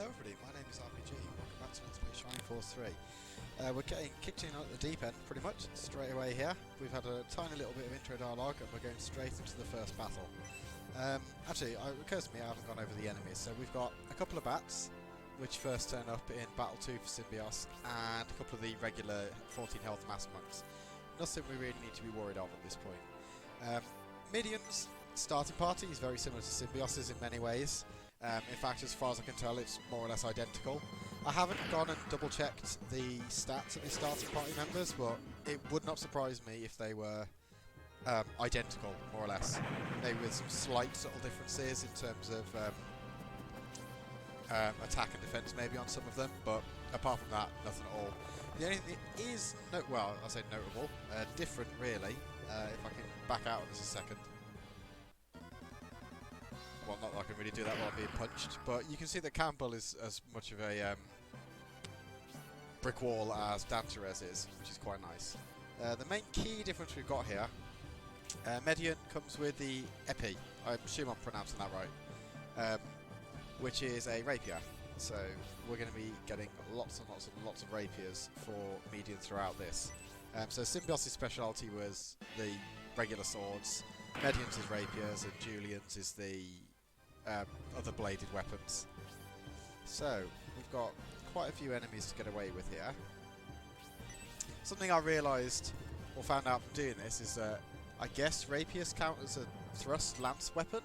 Hello everybody, my name is RPG, welcome back to Let's Play Shining Force 3. We're getting kicked in at the deep end, pretty much, straight away here. We've had a tiny little bit of intro dialogue and we're going straight into the first battle. Actually, it occurs to me I haven't gone over the enemies, so we've got a couple of bats, which first turn up in Battle 2 for Symbios, and a couple of the regular 14 health mass monks. Nothing we really need to be worried of at this point. Midian's starting party is very similar to Symbios's in many ways. In fact, as far as I can tell, it's more or less identical. I haven't gone and double-checked the stats of the starting party members, but it would not surprise me if they were identical, more or less. Maybe with some slight subtle differences in terms of attack and defense maybe on some of them, but apart from that, nothing at all. The only thing that is, well, I'll say notable, different really, if I can back out of this a second. Well, not that I can really do that while I'm being punched, but you can see that Campbell is as much of a brick wall as Danterez is, which is quite nice. The main key difference we've got here, Median comes with the Epi, I assume I'm pronouncing that right, which is a rapier. So we're going to be getting lots and lots and lots of rapiers for Median throughout this. So Symbios' speciality was the regular swords, Median's is rapiers, and Julian's is the other bladed weapons. So, we've got quite a few enemies to get away with here. Something I realised, or found out from doing this, is that I guess rapiers count as a thrust lance weapon.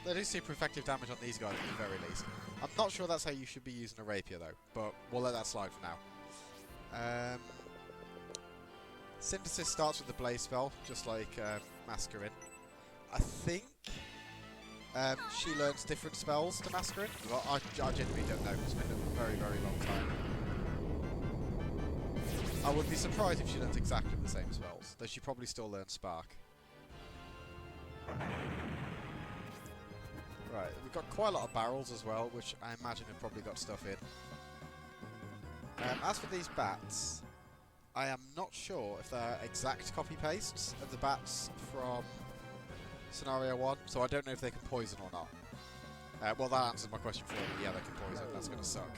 They do super effective damage on these guys at the very least. I'm not sure that's how you should be using a rapier though, but we'll let that slide for now. Synthesis starts with the blaze spell, just like Masquerin. I think she learns different spells to Masquerin. Well, I genuinely don't know, it's been a very, very long time. I would be surprised if she learns exactly the same spells, though she probably still learns Spark. Right, we've got quite a lot of barrels as well, which I imagine have probably got stuff in. As for these bats, I am not sure if they're exact copy-pastes of the bats from Scenario 1, so I don't know if they can poison or not. Well, that answers my question for me. Yeah, they can poison. That's going to suck.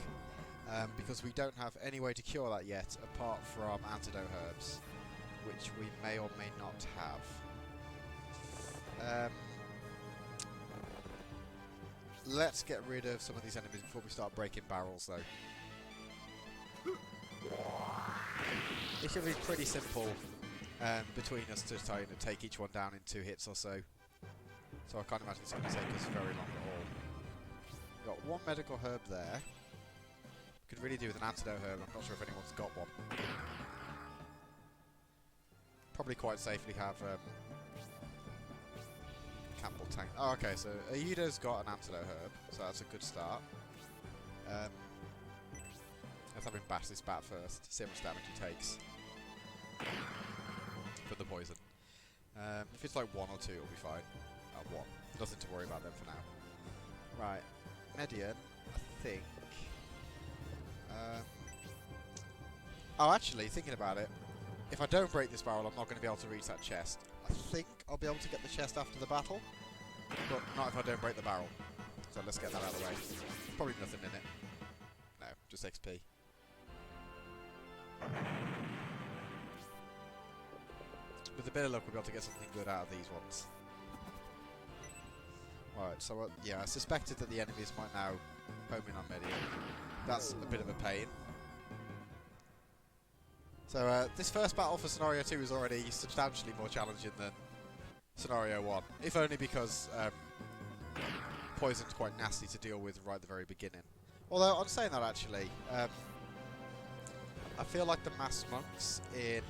Because we don't have any way to cure that yet, apart from antidote herbs, which we may or may not have. Let's get rid of some of these enemies before we start breaking barrels, though. It should be pretty simple between us to try and take each one down in 2 hits or so. So I can't imagine it's going to take us very long at all. We've got one medical herb there. We could really do with an antidote herb. I'm not sure if anyone's got one. Probably quite safely have Campbell tank. Oh, okay, so Aida's got an antidote herb, so that's a good start. Let's have him bash this bat first, see how much damage he takes for the poison. If it's like 1 or 2, it'll be fine. 1. Nothing to worry about then for now. Right, Median, I think. Oh, actually, thinking about it, if I don't break this barrel, I'm not going to be able to reach that chest. I think I'll be able to get the chest after the battle, but not if I don't break the barrel. So let's get that out of the way. Probably nothing in it. No, just XP. With a bit of luck, we'll be able to get something good out of these ones. Alright, so yeah, I suspected that the enemies might now home in on Median. That's a bit of a pain. So this first battle for Scenario 2 is already substantially more challenging than Scenario 1. If only because poison's quite nasty to deal with right at the very beginning. Although, on saying that actually, I feel like the mass monks in...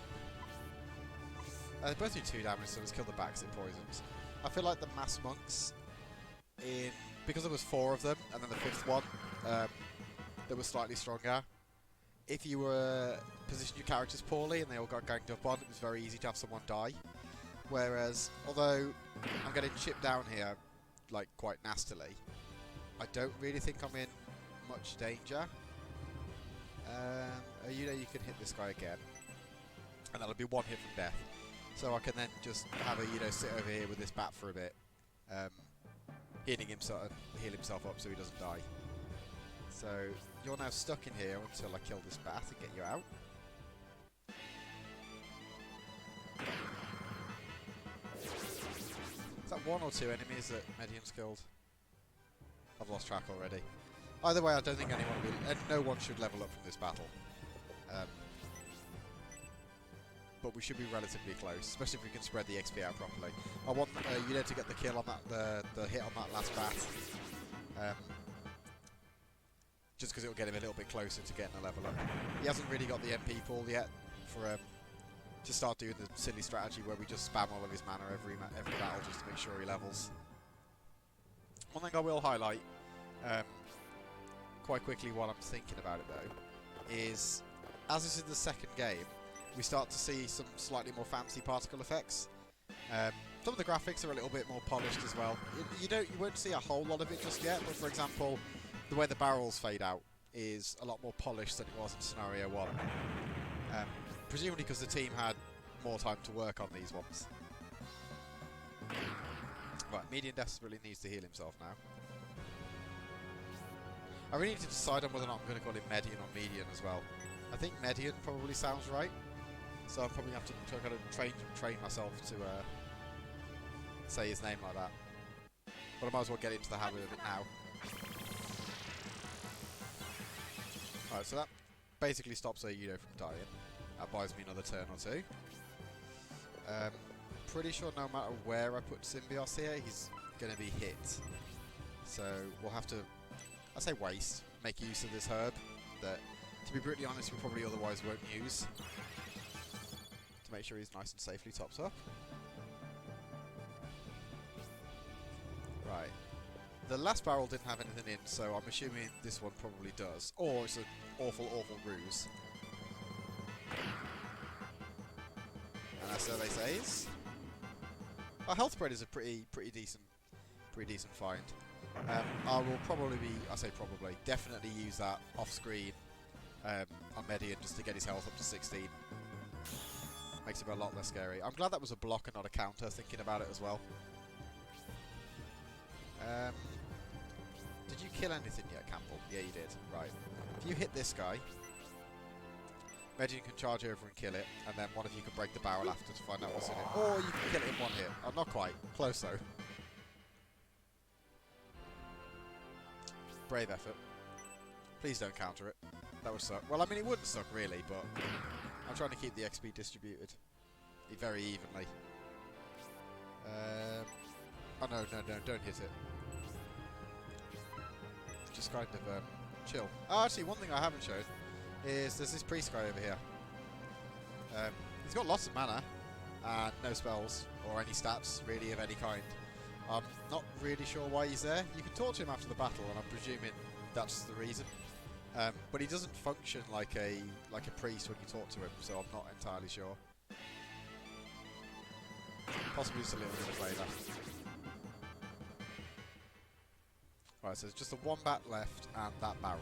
they both do 2 damage, so let's kill the bat because it poisons. I feel like the mass monks in... because there was 4 of them, and then the 5th one that was slightly stronger. If you were positioned your characters poorly and they all got ganged up on, it was very easy to have someone die. Whereas, although I'm getting chipped down here, like, quite nastily, I don't really think I'm in much danger. You can hit this guy again, and that'll be 1 hit from death. So I can then just have a sit over here with this bat for a bit, heal himself up so he doesn't die. So you're now stuck in here until I kill this bat and get you out. Is that 1 or 2 enemies that Median's killed? I've lost track already. Either way, I don't think anyone will, no one should level up from this battle. But we should be relatively close, especially if we can spread the XP out properly. I want Yudo to get the kill on that, the hit on that last bat. Just because it will get him a little bit closer to getting a level up. He hasn't really got the MP pool yet for to start doing the silly strategy where we just spam all of his mana every battle just to make sure he levels. One thing I will highlight quite quickly while I'm thinking about it though is, as this is the second game, we start to see some slightly more fancy particle effects. Some of the graphics are a little bit more polished as well. You won't see a whole lot of it just yet, but for example, the way the barrels fade out is a lot more polished than it was in Scenario 1. Presumably because the team had more time to work on these ones. Right, Median desperately needs to heal himself now. I really need to decide on whether or not I'm going to call him Median or Median as well. I think Median probably sounds right, so I'm probably going to have to kind of train myself to say his name like that. But I might as well get into the habit of it now. Alright, so that basically stops Yudo from dying. That buys me another turn or 2. Pretty sure no matter where I put Symbios here, he's going to be hit. So we'll have to, I say waste, make use of this herb that, to be brutally honest, we probably otherwise won't use. To make sure he's nice and safely tops up. Right. The last barrel didn't have anything in, so I'm assuming this one probably does. Or it's an awful, awful ruse. And that's how they say is. Our health spread is a pretty decent find. I will probably definitely use that off screen on Median just to get his health up to 16. Makes him a lot less scary. I'm glad that was a block and not a counter, thinking about it as well. Did you kill anything yet, Campbell? Yeah, you did. Right. If you hit this guy, Median can charge over and kill it, and then one of you can break the barrel after to find out what's in it. Or you can kill it in one hit. Oh, not quite. Close though. Brave effort. Please don't counter it. That would suck. Well, I mean, it wouldn't suck really, but I'm trying to keep the XP distributed very evenly. Oh no, don't hit it. Just kind of chill. Oh, actually, one thing I haven't showed is there's this priest guy over here. He's got lots of mana and no spells or any stats really of any kind. I'm not really sure why he's there. You can talk to him after the battle, and I'm presuming that's the reason. But he doesn't function like a priest when you talk to him, so I'm not entirely sure. Possibly just a little bit of flavour. Right, so there's just the one bat left and that barrel.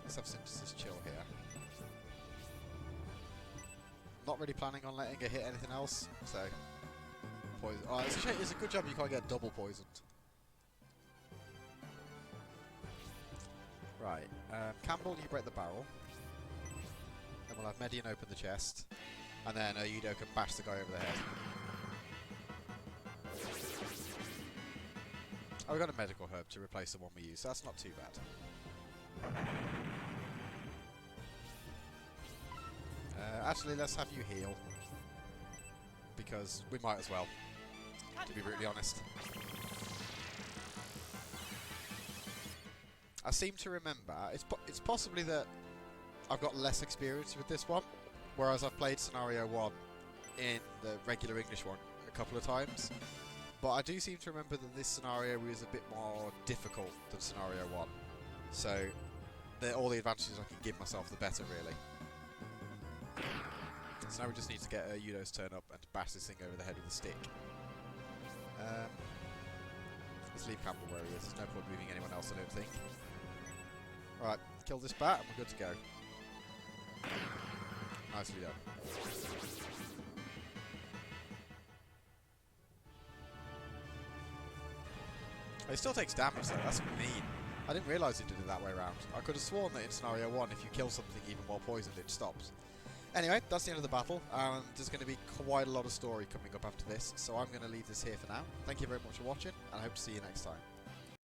Let's have Synthesis chill here. Not really planning on letting it hit anything else, so poison. Oh, it's a good job you can't get double poisoned. Right, Campbell, you break the barrel. Then we'll have Median open the chest, and then Yudo can bash the guy over the head. Oh, we got a medical herb to replace the one we used, so that's not too bad. Actually, let's have you heal, because we might as well, to be brutally honest. I seem to remember, it's possibly that I've got less experience with this one, whereas I've played Scenario 1 in the regular English one a couple of times. But I do seem to remember that this scenario was a bit more difficult than Scenario 1. So, all the advantages I can give myself, the better, really. So now we just need to get Yudo's turn up and bash this thing over the head with a stick. Let's leave Campbell where he is. There's no point moving anyone else, I don't think. Alright, kill this bat and we're good to go. Nicely done. It still takes damage though, that's mean. I didn't realise it did it that way around. I could have sworn that in scenario 1, if you kill something even while poisoned, it stops. Anyway, that's the end of the battle, and there's going to be quite a lot of story coming up after this, so I'm going to leave this here for now. Thank you very much for watching, and I hope to see you next time.